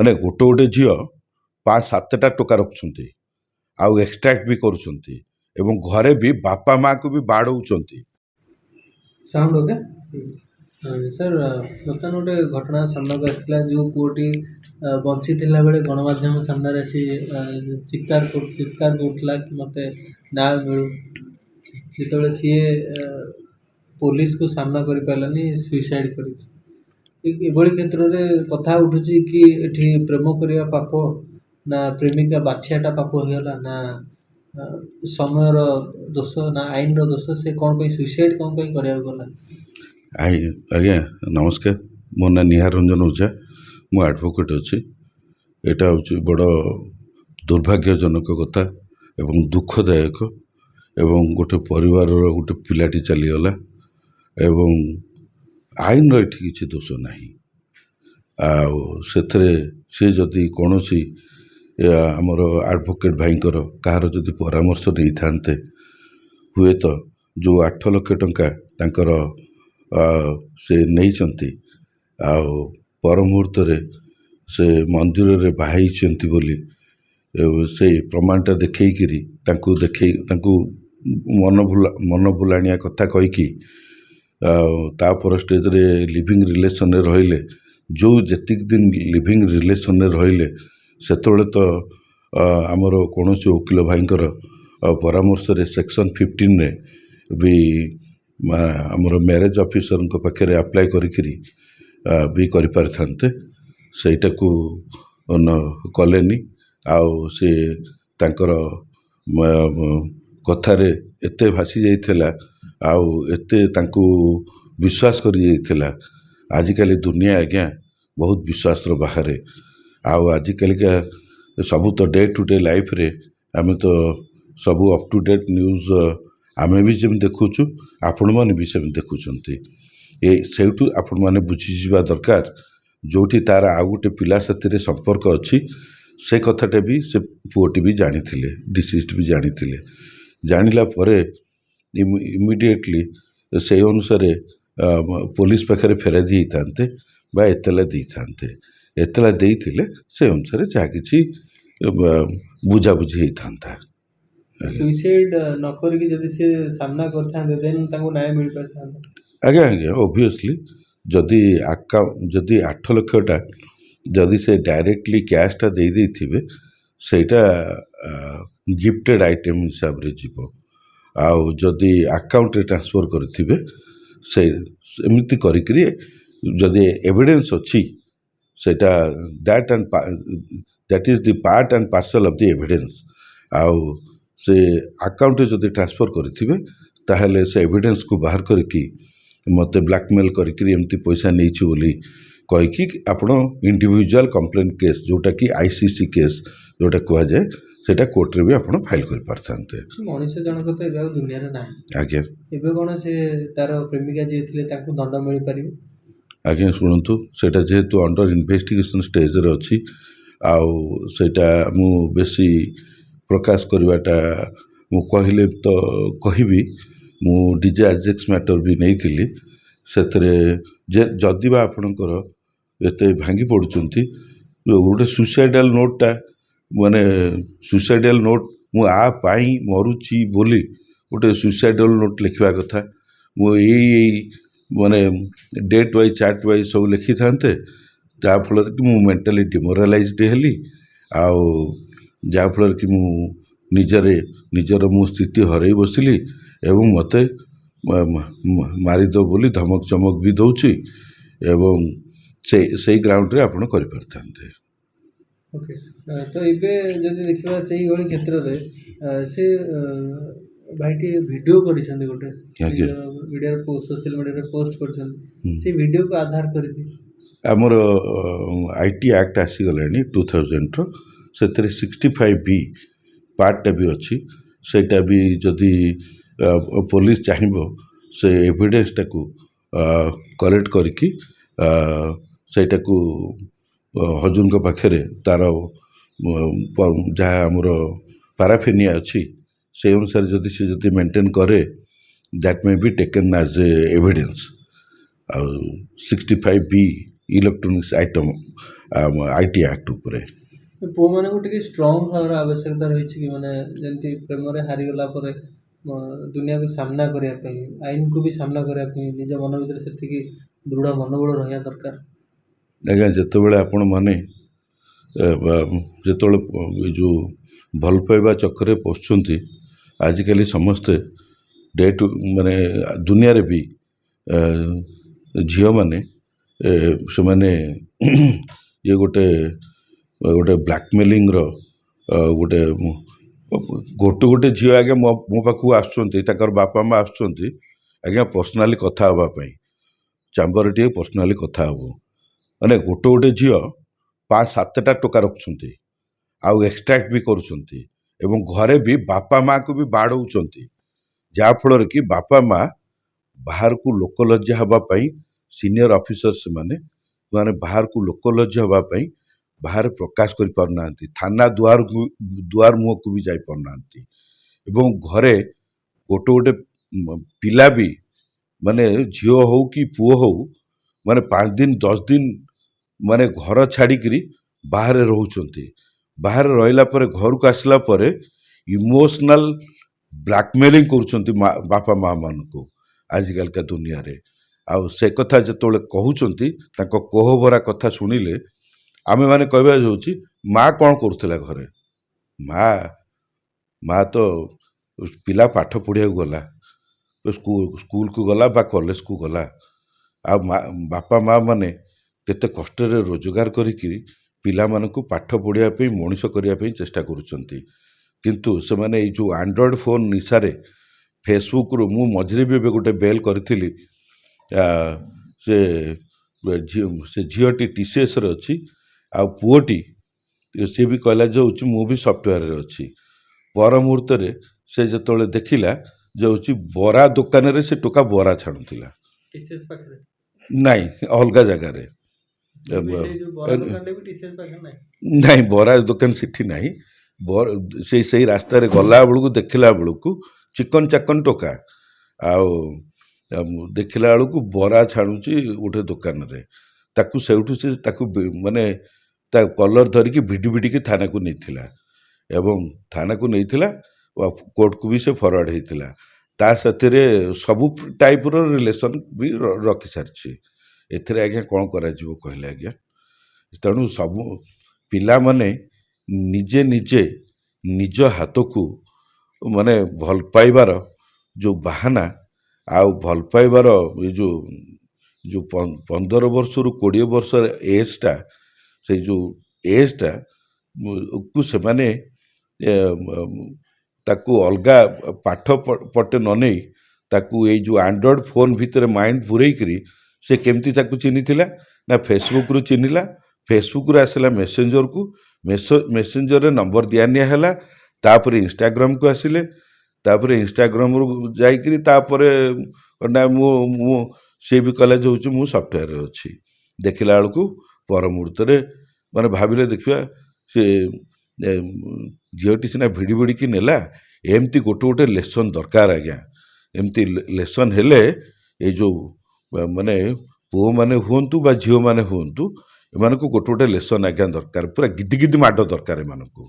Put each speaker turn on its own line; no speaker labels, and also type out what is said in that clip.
ମାନେ ଗୋଟେ ଗୋଟେ ଝିଅ 5-7ଟା ଟୋକା ରଖୁଛନ୍ତି ଆଉ ଏକ୍ସଟ୍ରାକ୍ଟ ବି କରୁଛନ୍ତି ଏବଂ ଘରେ ବି ବାପା ମାଆକୁ ବି ବାଡ଼ଉଛନ୍ତି।
ସାଉଣ୍ଡ ଓକେ ସାର୍ ବର୍ତ୍ତମାନ ଗୋଟେ ଘଟଣା ସାମ୍ନାକୁ ଆସିଥିଲା ଯେଉଁ ପୁଅଟି ବଞ୍ଚିଥିଲା ବେଳେ ଗଣମାଧ୍ୟମ ସାମ୍ନାରେ ଆସି ଚିତ୍କାର କରୁଥିଲା କି ମୋତେ ନ୍ୟାୟ ମିଳୁ। ଯେତେବେଳେ ସିଏ ପୋଲିସକୁ ସାମ୍ନା କରିପାରିଲାନି ସୁଇସାଇଡ୍ କରିଛି। ଏଭଳି କ୍ଷେତ୍ରରେ କଥା ଉଠୁଛି କି ଏଠି ପ୍ରେମ କରିବା ପାପ ନା ପ୍ରେମିକା ବାଛିବାଟା ପାପ ହେଇଗଲା ନା ସମୟର ଦୋଷ ନା ଆଇନର ଦୋଷ। ସେ କ'ଣ ପାଇଁ ସୁଇସାଇଡ୍ କ'ଣ ପାଇଁ କରିବାକୁ ଗଲା?
ଆଜ୍ଞା ନମସ୍କାର, ମୋ ନାଁ ନିହାର ରଞ୍ଜନ ଓଝା, ମୁଁ ଆଡ଼ଭୋକେଟ୍ ଅଛି। ଏଇଟା ହେଉଛି ବଡ଼ ଦୁର୍ଭାଗ୍ୟଜନକ କଥା ଏବଂ ଦୁଃଖଦାୟକ ଏବଂ ଗୋଟେ ପରିବାରର ଗୋଟେ ପିଲାଟି ଚାଲିଗଲା ଏବଂ ଆଇନର ଏଠି କିଛି ଦୋଷ ନାହିଁ। ଆଉ ସେଥିରେ ସେ ଯଦି କୌଣସି ଆମର ଆଡ଼ଭୋକେଟ୍ ଭାଇଙ୍କର କାହାର ଯଦି ପରାମର୍ଶ ନେଇଥାନ୍ତେ ହୁଏତ ଯେଉଁ 8 ଲକ୍ଷ ଟଙ୍କା ତାଙ୍କର ସେ ନେଇଛନ୍ତି ଆଉ ପର ମୁହୂର୍ତ୍ତରେ ସେ ମନ୍ଦିରରେ ବାହାଇଛନ୍ତି ବୋଲି ସେଇ ପ୍ରମାଣଟା ଦେଖେଇକିରି ତାଙ୍କୁ ମନ ଭୁଲାଣିଆ କଥା କହିକି ତାପର ଷ୍ଟେଜ୍ରେ ଲିଭିଂ ରିଲେସନ୍ରେ ରହିଲେ। ଯେଉଁ ଯେତିକି ଦିନ ଲିଭିଂ ରିଲେସନ୍ରେ ରହିଲେ ସେତେବେଳେ ତ ଆମର କୌଣସି ଓକିଲ ଭାଇଙ୍କର ପରାମର୍ଶରେ ସେକ୍ସନ୍ 15ରେ ବି ଆମର ମ୍ୟାରେଜ୍ ଅଫିସରଙ୍କ ପାଖରେ ଆପ୍ଲାଏ କରିକିରି ବି କରିପାରିଥାନ୍ତେ। ସେଇଟାକୁ କଲେନି ଆଉ ସେ ତାଙ୍କର କଥାରେ ଏତେ ଭାସି ଯାଇଥିଲା ଆଉ ଏତେ ତାଙ୍କୁ ବିଶ୍ୱାସ କରିଯାଇଥିଲା। ଆଜିକାଲି ଦୁନିଆ ଆଜ୍ଞା ବହୁତ ବିଶ୍ୱାସର ବାହାରେ। ଆଉ ଆଜିକାଲିକା ସବୁ ତ ଡେ ଟୁ ଡେ ଲାଇଫ୍ରେ ଆମେ ତ ସବୁ ଅପ୍ ଟୁ ଡେଟ୍ ନ୍ୟୁଜ୍ ଆମେ ବି ଯେମିତି ଦେଖୁଛୁ ଆପଣମାନେ ବି ସେମିତି ଦେଖୁଛନ୍ତି। ସେଇଠୁ ଆପଣମାନେ ବୁଝିଯିବା ଦରକାର ଯେଉଁଠି ତାର ଆଉ ଗୋଟେ ପିଲା ସାଥିରେ ସମ୍ପର୍କ ଅଛି ସେ କଥାଟା ବି ସେ ପୁଅଟି ବି ଜାଣିଥିଲେ, ଡିସିଜ୍ଡ ବି ଜାଣିଥିଲେ। ଜାଣିଲା ପରେ ଇମିଡ଼ିଏଟଲି ସେଇ ଅନୁସାରେ ପୋଲିସ ପାଖରେ ଫେରାଇ ହେଇଥାନ୍ତେ ବା ଏତଲା ଦେଇଥାନ୍ତେ। ଏତଲା ଦେଇଥିଲେ ସେ ଅନୁସାରେ ଯାହା କିଛି ବୁଝାବୁଝି ହେଇଥାନ୍ତା।
ସୁଇସାଇଡ୍ ନ କରିକି ଯଦି ସେ ସାମ୍ନା କରିଥାନ୍ତେ ଦେନ୍ ତାଙ୍କୁ ନ୍ୟାୟ ମିଳିପାରିଥାନ୍ତା।
ଆଜ୍ଞା ଅବଭିୟସଲି ଯଦି 8 ଲକ୍ଷଟା ଯଦି ସେ ଡାଇରେକ୍ଟଲି କ୍ୟାସ୍ଟା ଦେଇଥିବେ ସେଇଟା ଗିଫ୍ଟେଡ୍ ଆଇଟେମ୍ ହିସାବରେ ଯିବ। ଆଉ ଯଦି ଆକାଉଣ୍ଟରେ ଟ୍ରାନ୍ସଫର୍ କରିଥିବେ ସେମିତି କରିକିରି ଯଦି ଏଭିଡେନ୍ସ ଅଛି ସେଇଟା that is the part and parcel of the evidence. ଆଉ ସେ ଆକାଉଣ୍ଟରେ ଯଦି ଟ୍ରାନ୍ସଫର୍ କରିଥିବେ ତାହେଲେ ସେ ଏଭିଡେନ୍ସକୁ ବାହାର କରିକି ମୋତେ ବ୍ଲାକମେଲ୍ କରିକିରି ଏମିତି ପଇସା ନେଇଛି ବୋଲି କହିକି ଆପଣ ଇଣ୍ଡିଭିଜୁଆଲ୍ କମ୍ପ୍ଲେନ୍ କେସ୍ ଯେଉଁଟାକି ICC କେସ୍ ଯେଉଁଟା କୁହାଯାଏ ସେଇଟା କୋର୍ଟରେ ବି ଆପଣ ଫାଇଲ୍ କରିପାରିଥାନ୍ତେ।
ମଣିଷ ଜଣକ ତ ଏବେ ଆଉ ଦୁନିଆରେ ନାହିଁ।
ଆଜ୍ଞା
ଏବେ କ'ଣ ସେ ତାର ପ୍ରେମିକା ଯିଏ ଥିଲେ ତାଙ୍କୁ ଦଣ୍ଡ ମିଳିପାରିବ?
ଆଜ୍ଞା ଶୁଣନ୍ତୁ, ସେଇଟା ଯେହେତୁ ଅଣ୍ଡର ଇନଭେଷ୍ଟିଗେସନ୍ ଷ୍ଟେଜ୍ରେ ଅଛି ଆଉ ସେଇଟା ମୁଁ ବେଶୀ ପ୍ରକାଶ କରିବାଟା ମୁଁ କହିଲେ ତ କହିବି। ମୁଁ DJ ଆଜେକ୍ସ ମ୍ୟାଟର ବି ନେଇଥିଲି। ସେଥିରେ ଯଦି ବା ଆପଣଙ୍କର ଏତେ ଭାଙ୍ଗି ପଡ଼ୁଛନ୍ତି ଗୋଟେ ସୁଇସାଇଡ଼ାଲ୍ ନୋଟ୍ଟା ମାନେ ସୁଇସାଇଡ଼ାଲ୍ ନୋଟ୍ ମୁଁ ପାଇଁ ମରୁଛି ବୋଲି ଗୋଟେ ସୁଇସାଇଡ଼ାଲ୍ ନୋଟ୍ ଲେଖିବା କଥା। ମୁଁ ଏଇ ମାନେ ଡେଟ୍ ୱାଇଜ୍ ଚାର୍ଟ ୱାଇଜ୍ ସବୁ ଲେଖିଥାନ୍ତେ ଯାହାଫଳରେ କି ମୁଁ ମେଣ୍ଟାଲି ଡିମୋରାଲାଇଜ୍ଡ ହେଲି ଆଉ ଯାହାଫଳରେ କି ମୁଁ ନିଜର ମୁଁ ସ୍ଥିତି ହରାଇ ବସିଲି ଏବଂ ମୋତେ ମାରିଦେବ ବୋଲି ଧମକ ଚମକ ବି ଦେଉଛି ଏବଂ ସେଇ ଗ୍ରାଉଣ୍ଡରେ ଆପଣ କରିପାରିଥାନ୍ତେ।
ଓକେ, ତ ଏବେ ଯଦି ଦେଖିବା ସେଇଭଳି କ୍ଷେତ୍ରରେ ସେ ଭାଇଟି ଭିଡ଼ିଓ କରିଛନ୍ତି ଗୋଟେ ମିଡ଼ିଆରେ ସୋସିଆଲ ମିଡ଼ିଆରେ ପୋଷ୍ଟ କରିଛନ୍ତି। ସେଇ ଭିଡ଼ିଓକୁ ଆଧାର କରିକି
ଆମର IT ଆକ୍ଟ ଆସିଗଲାଣି 2000ର। ସେଥିରେ 65B ପାର୍ଟଟା ବି ଅଛି। ସେଇଟା ବି ଯଦି ପୋଲିସ ଚାହିଁବ ସେ ଏଭିଡେନ୍ସଟାକୁ କଲେକ୍ଟ କରିକି ସେଇଟାକୁ ହଜୁରଙ୍କ ପାଖରେ ତାର ଯାହା ଆମର ପାରାଫିନିଆ ଅଛି ସେଇ ଅନୁସାରେ ଯଦି ମେଣ୍ଟେନ୍ କରେ that May B taken as evidence. ଆଉ 65B electronics item IT act ଉପରେ।
ପୁଅମାନଙ୍କୁ ଟିକେ ଷ୍ଟ୍ରଙ୍ଗ ହେବାର ଆବଶ୍ୟକତା ରହିଛି କି ମାନେ ଯେମିତି ପ୍ରେମରେ ହାରିଗଲା ପରେ ଦୁନିଆକୁ ସାମ୍ନା କରିବା ପାଇଁ ଆଇନକୁ ବି ସାମ୍ନା କରିବା ପାଇଁ ନିଜ ମନ ଭିତରେ ସେତିକି ଦୃଢ଼ ମନୋବଳ ରହିବା ଦରକାର।
ଆଜ୍ଞା ଯେତେବେଳେ ଆପଣମାନେ ଯେତେବେଳେ ଏ ଯେଉଁ ଭଲ ପାଇବା ଚକ୍କରରେ ପଶୁଛନ୍ତି, ଆଜିକାଲି ସମସ୍ତେ ମାନେ ଦୁନିଆରେ ବି ଝିଅମାନେ ସେମାନେ ଇଏ ଗୋଟେ ବ୍ଲାକମେଲିଂର ଗୋଟେ ଗୋଟେ ଝିଅ ଆଜ୍ଞା ମୋ ପାଖକୁ ଆସୁଛନ୍ତି, ତାଙ୍କର ବାପା ମା ଆସୁଛନ୍ତି ଆଜ୍ଞା ପର୍ସନାଲି କଥା ହେବା ପାଇଁ, ଚାମ୍ବରରେ ଟିକେ ପର୍ସନାଲି କଥା ହବୁ, ମାନେ ଗୋଟେ ଝିଅ 5-7ଟା ଟୋକା ରଖୁଛନ୍ତି ଆଉ ଏକ୍ସଟ୍ରାକ୍ଟ ବି କରୁଛନ୍ତି ଏବଂ ଘରେ ବି ବାପା ମାଆକୁ ବି ବାଡ଼ଉଛନ୍ତି, ଯାହାଫଳରେ କି ବାପା ମା ବାହାରକୁ ଲୋକଲଜ୍ଜା ହେବା ପାଇଁ ସିନିୟର ଅଫିସର ସେମାନେ ବାହାରକୁ ଲୋକଲଜ୍ଜା ହେବା ପାଇଁ ବାହାରେ ପ୍ରକାଶ କରିପାରୁନାହାନ୍ତି, ଥାନା ଦୁଆର ମୁହଁକୁ ବି ଯାଇପାରୁନାହାନ୍ତି ଏବଂ ଘରେ ଗୋଟେ ପିଲା ବି ମାନେ ଝିଅ ହଉ କି ପୁଅ ହଉ ମାନେ 5 ଦିନ 10 ଦିନ ମାନେ ଘର ଛାଡ଼ିକିରି ବାହାରେ ରହୁଛନ୍ତି। ବାହାରେ ରହିଲା ପରେ ଘରକୁ ଆସିଲା ପରେ ଇମୋସନାଲ ବ୍ଲାକମେଲିଂ କରୁଛନ୍ତି ବାପା ମା ମାନଙ୍କୁ ଆଜିକାଲିକା ଦୁନିଆରେ। ଆଉ ସେ କଥା ଯେତେବେଳେ କହୁଛନ୍ତି ତାଙ୍କ କୋହଭରା କଥା ଶୁଣିଲେ ଆମେମାନେ କହିବା ହେଉଛି ମା କ'ଣ କରୁଥିଲା ଘରେ, ମା ତ ପିଲା ପାଠ ପଢ଼ିବାକୁ ଗଲା, ସ୍କୁଲକୁ ଗଲା ବା କଲେଜକୁ ଗଲା, ଆଉ ବାପା ମା ମାନେ କେତେ କଷ୍ଟରେ ରୋଜଗାର କରିକି ପିଲାମାନଙ୍କୁ ପାଠ ପଢ଼ିବା ପାଇଁ ମଣିଷ କରିବା ପାଇଁ ଚେଷ୍ଟା କରୁଛନ୍ତି, କିନ୍ତୁ ସେମାନେ ଏଇ ଯେଉଁ ଆଣ୍ଡ୍ରଏଡ଼ ଫୋନ୍ ନିଶାରେ ଫେସବୁକରୁ ମୁଁ ମଝିରେ ବି ଏବେ ଗୋଟେ ବେଲ୍ କରିଥିଲି, ସେ ଝିଅଟି TCSରେ ଅଛି ଆଉ ପୁଅଟି ସିଏ ବି କହିଲା ଯେ ହେଉଛି ମୁଁ ବି ସଫ୍ଟୱେରରେ ଅଛି। ପର ମୁହୂର୍ତ୍ତରେ ସେ ଯେତେବେଳେ ଦେଖିଲା ଯେ ହେଉଛି ବରା ଦୋକାନରେ ସେ ଟୋକା ବରା ଛାଣୁଥିଲା, ନାଇଁ ଅଲଗା ଜାଗାରେ, ନାଇଁ ବରା ଦୋକାନ ସେଠି ନାହିଁ, ସେଇ ରାସ୍ତାରେ ଗଲା ବେଳକୁ ଦେଖିଲା ବେଳକୁ ଚିକନ ଚାକନ ଟୋକା ଆଉ ଦେଖିଲା ବେଳକୁ ବରା ଛାଣୁଛି ଗୋଟେ ଦୋକାନରେ, ତାକୁ ସେଇଠୁ ସେ ତାକୁ ମାନେ ତା କଲର ଧରିକି ଭିଡ଼ିକି ଥାନାକୁ ନେଇଥିଲା ଏବଂ ଥାନାକୁ ନେଇଥିଲା କୋର୍ଟକୁ ବି ସେ ଫରୱାର୍ଡ ହେଇଥିଲା, ତା ସାଥିରେ ସବୁ ଟାଇପର ରିଲେସନ୍ ବି ରଖିସାରିଛି। ଏଥିରେ ଆଜ୍ଞା କ'ଣ କରାଯିବ କହିଲେ ଆଜ୍ଞା? ତେଣୁ ସବୁ ପିଲାମାନେ ନିଜେ ନିଜ ହାତକୁ ମାନେ ଭଲ ପାଇବାର ଯେଉଁ ବାହାନା ଆଉ ଭଲ ପାଇବାର ଏ ଯେଉଁ 15 ବର୍ଷରୁ 20 ବର୍ଷର ଏଜ୍ଟା, ସେଇ ଯେଉଁ ଏଜ୍ଟା କୁ ସେମାନେ ତାକୁ ଅଲଗା ପାଠ ପଟେ ନ ନେଇ ତାକୁ ଏଇ ଯେଉଁ ଆଣ୍ଡ୍ରଏଡ଼ ଫୋନ୍ ଭିତରେ ମାଇଣ୍ଡ ପୂରେଇକିରି ସେ କେମିତି ତାକୁ ଚିହ୍ନିଥିଲା ନା ଫେସବୁକରୁ ଚିହ୍ନିଲା, ଫେସବୁକରୁ ଆସିଲା ମେସେଞ୍ଜରକୁ, ମେସେଞ୍ଜରରେ ନମ୍ବର ଦିଆନିଆ ହେଲା, ତାପରେ ଇନଷ୍ଟାଗ୍ରାମକୁ ଆସିଲେ, ତାପରେ ଇନଷ୍ଟାଗ୍ରାମରୁ ଯାଇକିରି ତାପରେ ନା ମୁଁ ସିଏ ବି କହିଲା ଯେ ହେଉଛି ମୁଁ ସଫ୍ଟୱେରରେ ଅଛି, ଦେଖିଲା ବେଳକୁ ପର ମୁହୂର୍ତ୍ତରେ ମାନେ ଭାବିଲେ ଦେଖିବା ସେ ଝିଅଟି ସିନା ଭିଡ଼ିକି ନେଲା, ଏମିତି ଗୋଟେ ଲେସନ୍ ଦରକାର ଆଜ୍ଞା, ଏମିତି ଲେସନ୍ ହେଲେ ଏଇ ଯେଉଁ ମାନେ ପୁଅମାନେ ହୁଅନ୍ତୁ ବା ଝିଅମାନେ ହୁଅନ୍ତୁ ଏମାନଙ୍କୁ ଗୋଟେ ଲେସନ୍ ଆଜ୍ଞା ଦରକାର, ପୁରା ଗିଦି ମାଡ଼ ଦରକାର ଏମାନଙ୍କୁ।